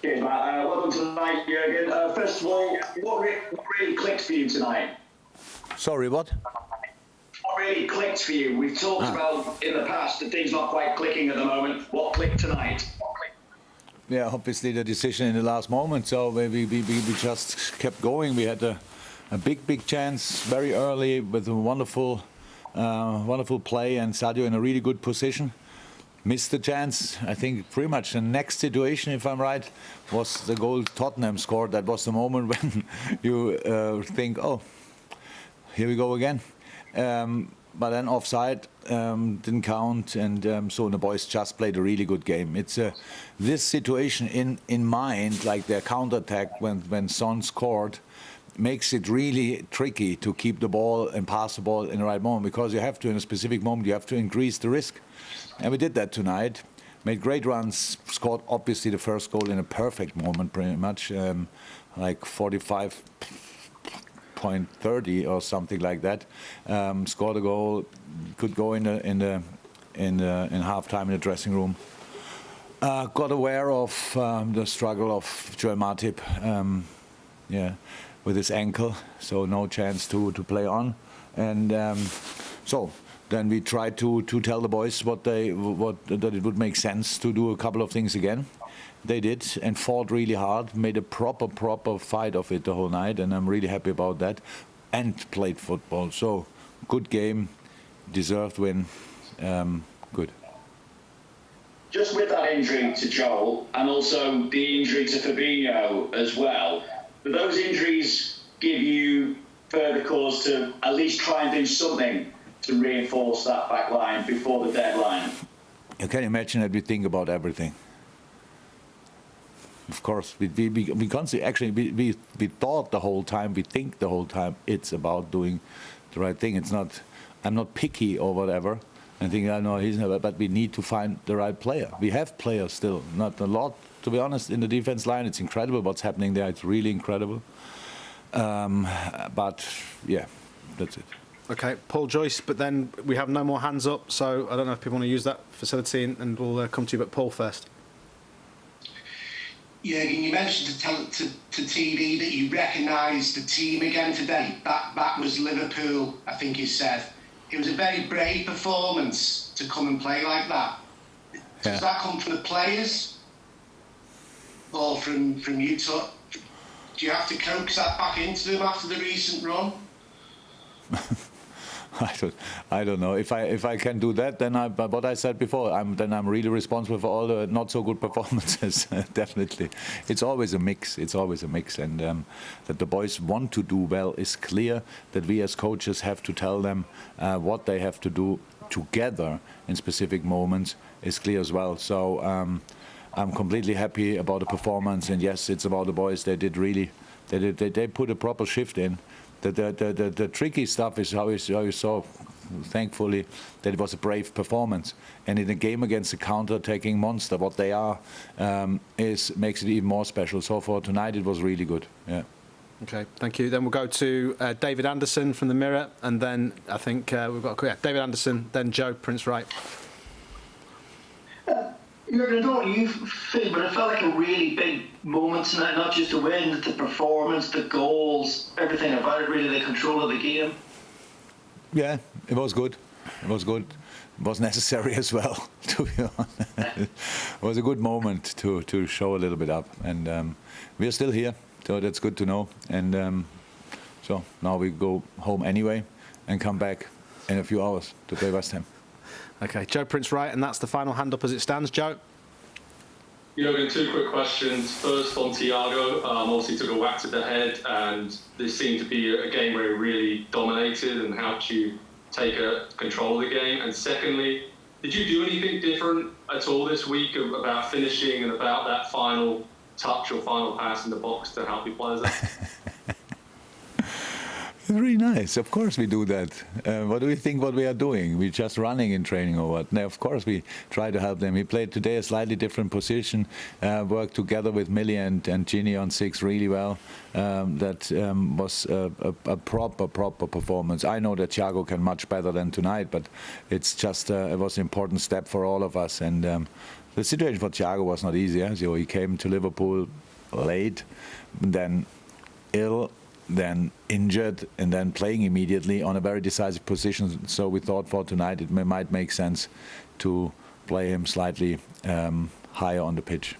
Cheers, Matt. Welcome tonight, Jürgen. First of all, what really clicked for you tonight? Sorry, what? What really clicked for you? We've talked about in the past that things not quite clicking at the moment. What clicked tonight? Yeah, obviously the decision in the last moment. So we just kept going. We had a big chance very early with a wonderful play, and Sadio in a really good position. Missed the chance. I think pretty much the next situation, if I'm right, was the goal Tottenham scored. That was the moment when you think, oh, here we go again. But then offside didn't count, and so the boys just played a really good game. It's this situation in mind, like their counterattack when Son scored, makes it really tricky to keep the ball and pass the ball in the right moment, because you have to, in a specific moment, you have to increase the risk. And we did that tonight. Made great runs, scored obviously the first goal in a perfect moment, pretty much, like 45.30 or something like that. Scored a goal, could go in half-time in the dressing room. Got aware of the struggle of Joel Matip, with his ankle, so no chance to play on, and so then we tried to tell the boys that it would make sense to do a couple of things again. They did, and fought really hard, made a proper fight of it the whole night, and I'm really happy about that, and played football. So good game, deserved win, good. Just with that injury to Joel, and also the injury to Fabinho as well, do those injuries give you further cause to at least try and do something to reinforce that back line before the deadline? You can imagine that we think about everything. Of course, we constantly, actually, we thought the whole time, we think the whole time, it's about doing the right thing. It's not, I'm not picky or whatever. I think I know he's never, but we need to find the right player. We have players still, not a lot, to be honest, in the defense line. It's incredible what's happening there. It's really incredible. But yeah, that's it. Okay, Paul Joyce, but then we have no more hands up, so I don't know if people want to use that facility, and we'll come to you, but Paul first. Jürgen, you mentioned to TD that you recognised the team again today. That was Liverpool, I think you said. It was a very brave performance to come and play like that. Does that come from the players or from you? Do you have to coax that back into them after the recent run? I don't know if I can do that. Then what I said before, I'm really responsible for all the not so good performances. Definitely, it's always a mix. And that the boys want to do well is clear. That we as coaches have to tell them what they have to do together in specific moments is clear as well. So I'm completely happy about the performance. And yes, it's about the boys. They did really. They put a proper shift in. The tricky stuff is how you saw, thankfully, that it was a brave performance. And in a game against a counter-attacking monster, what they are, makes it even more special. So for tonight, it was really good. Yeah. Okay, thank you. Then we'll go to David Anderson from the Mirror, and then I think we've got David Anderson, then Joe Prince Wright. Jürgen, I don't know what you feel, but it felt like a really big moment tonight, not just the win, the performance, the goals, everything about it, really, the control of the game. Yeah, it was good. It was necessary as well, to be honest. It was a good moment to show a little bit up. And we are still here, so that's good to know. And so now we go home anyway and come back in a few hours to play West Ham. Okay, Joe Prince Wright, and that's the final hand up as it stands. Joe? Jürgen, two quick questions. First on Thiago, obviously took a whack to the head, and this seemed to be a game where he really dominated and helped you take control of the game. And secondly, did you do anything different at all this week about finishing and about that final touch or final pass in the box to help your players out? It's really nice. Of course we do that. What do we think what we are doing? We're just running in training or what? No, of course we try to help them. He played today a slightly different position, worked together with Millie and Ginny on 6 really well. That was a proper performance. I know that Thiago can much better than tonight, but it's just it was an important step for all of us. And The situation for Thiago was not easy. So he came to Liverpool late, then ill, then injured, and then playing immediately on a very decisive position. So we thought for tonight it might make sense to play him slightly higher on the pitch.